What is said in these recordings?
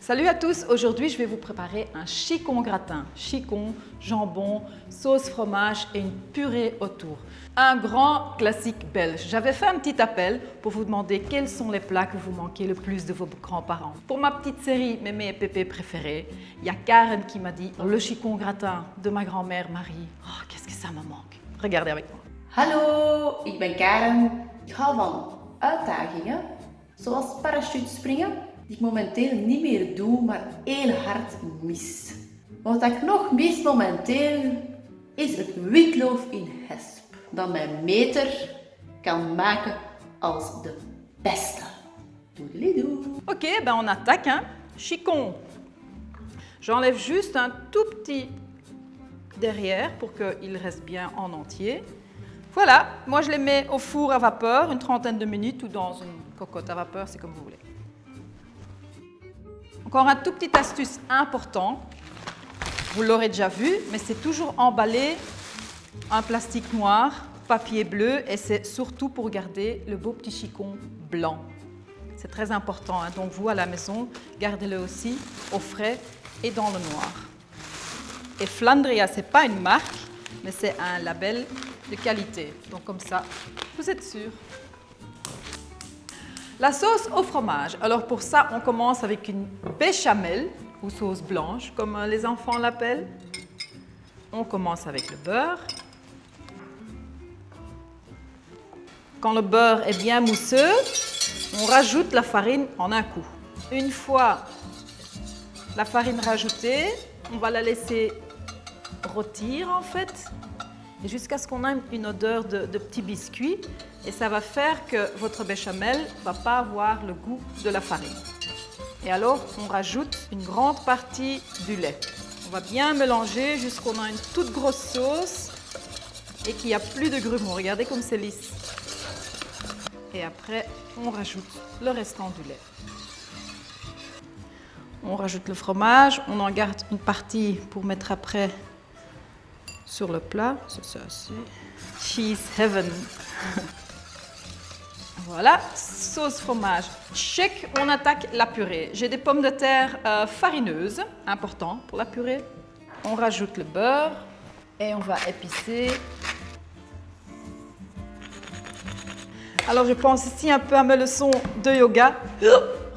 Salut à tous, aujourd'hui je vais vous préparer un chicon gratin. Chicon, jambon, sauce fromage et une purée autour. Un grand classique belge. J'avais fait un petit appel pour vous demander quels sont les plats que vous manquez le plus de vos grands-parents. Pour ma petite série Mémé et Pépé préférés, il y a Karen qui m'a dit le chicon gratin de ma grand-mère Marie. Oh, qu'est-ce que ça me manque. Regardez avec moi. Hallo, ik ben Karen. Ik hou van uitdagingen, zoals parachutespringen, die ik momenteel niet meer doe, maar heel hard mis. Wat ik nog mis momenteel is het witloof in hesp, dat mijn meter kan maken als de beste. Doedelidoe. Ok, ben on attaque, hein. Chicon. J'enlève juste un tout petit derrière pour qu'il reste bien en entier. Voilà, moi je les mets au four à vapeur, une trentaine de minutes ou dans une cocotte à vapeur, c'est comme vous voulez. Encore un tout petit astuce important, vous l'aurez déjà vu, mais c'est toujours emballer un plastique noir, papier bleu, et c'est surtout pour garder le beau petit chicon blanc. C'est très important, hein. Donc vous à la maison, gardez-le aussi au frais et dans le noir. Et Flandria, ce n'est pas une marque, mais c'est un label de qualité. Donc comme ça, vous êtes sûr. La sauce au fromage. Alors pour ça, on commence avec une béchamel ou sauce blanche, comme les enfants l'appellent. On commence avec le beurre. Quand le beurre est bien mousseux, on rajoute la farine en un coup. Une fois la farine rajoutée, on va la laisser rôtir en fait, et jusqu'à ce qu'on ait une odeur de petits biscuits, et ça va faire que votre béchamel ne va pas avoir le goût de la farine. Et alors, on rajoute une grande partie du lait. On va bien mélanger jusqu'à ce qu'on ait une toute grosse sauce et qu'il n'y a plus de grumeaux. Regardez comme c'est lisse. Et après, on rajoute le restant du lait. On rajoute le fromage, on en garde une partie pour mettre après sur le plat. C'est ça, c'est Cheese Heaven. Voilà, sauce fromage. Check, on attaque la purée. J'ai des pommes de terre farineuses, important pour la purée. On rajoute le beurre et on va épicer. Alors je pense ici un peu à mes leçons de yoga.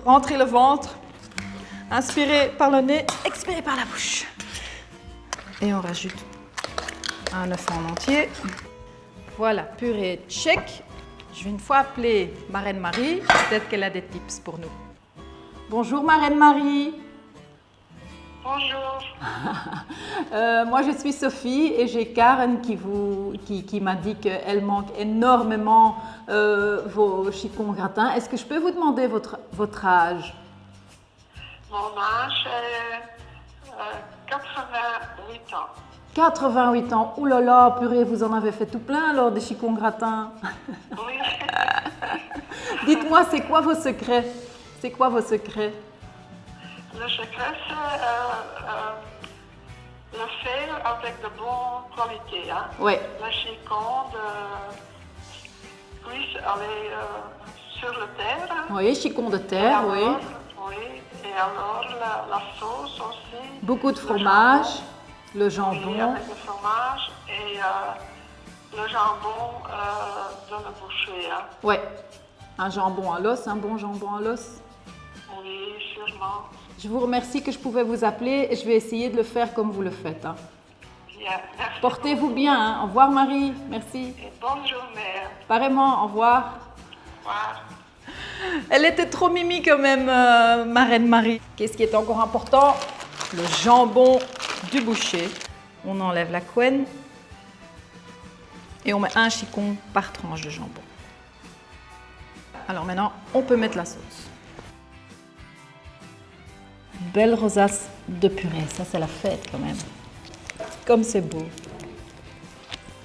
Rentrez le ventre, inspirez par le nez, expirez par la bouche. Et on rajoute un œuf en entier. Voilà, purée check. Je vais une fois appeler Marraine Marie, peut-être qu'elle a des tips pour nous. Bonjour Marraine Marie. Bonjour. Moi je suis Sophie et j'ai Karen qui m'a dit qu'elle manque énormément vos chicons gratins. Est-ce que je peux vous demander votre âge? Mon âge est 88 ans. 88 ans. Ouh là là, purée, vous en avez fait tout plein alors des chicons gratins. Oui. Dites-moi, c'est quoi vos secrets? C'est quoi vos secrets? Le secret, c'est le faire avec de bonne qualité. Hein. Oui. Le chicon de cuisse aller sur le terre. Oui, chicon de Et terre, alors, oui. Oui. Et alors la sauce aussi. Beaucoup de fromage, le Oui, jambon. avec le fromage et le jambon de le boucher. Hein. Oui, un jambon à l'os, un bon jambon à l'os. Oui, sûrement. Je vous remercie que je pouvais vous appeler et je vais essayer de le faire comme vous le faites. Hein. Bien, merci. Portez-vous bien. Hein. Au revoir Marie, merci. Et bonne journée. Pareillement, au revoir. Au revoir. Elle était trop mimi quand même, Marraine Marie. Qu'est-ce qui est encore important? Le jambon du boucher. On enlève la couenne et on met un chicon par tranche de jambon. Alors maintenant, on peut mettre la sauce. Une belle rosace de purée, ça c'est la fête quand même. Comme c'est beau.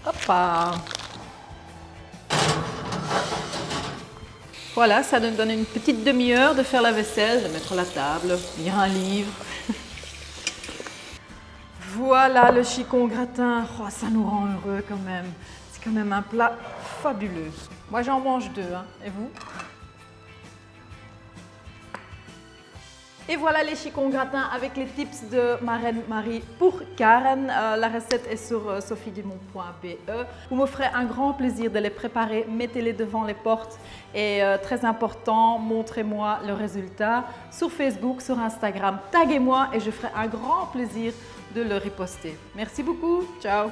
Hoppa! Voilà, ça nous donne une petite demi-heure de faire la vaisselle, de mettre la table, lire un livre. Voilà le chicon gratin. Oh, ça nous rend heureux quand même. C'est quand même un plat fabuleux. Moi j'en mange deux, hein. Et vous? Et voilà les chicons gratins avec les tips de ma reine Marie pour Karen. La recette est sur sophiedumont.be. Vous me ferez un grand plaisir de les préparer. Mettez-les devant les portes et très important, montrez-moi le résultat sur Facebook, sur Instagram. Taguez-moi et je ferai un grand plaisir de le reposter. Merci beaucoup. Ciao.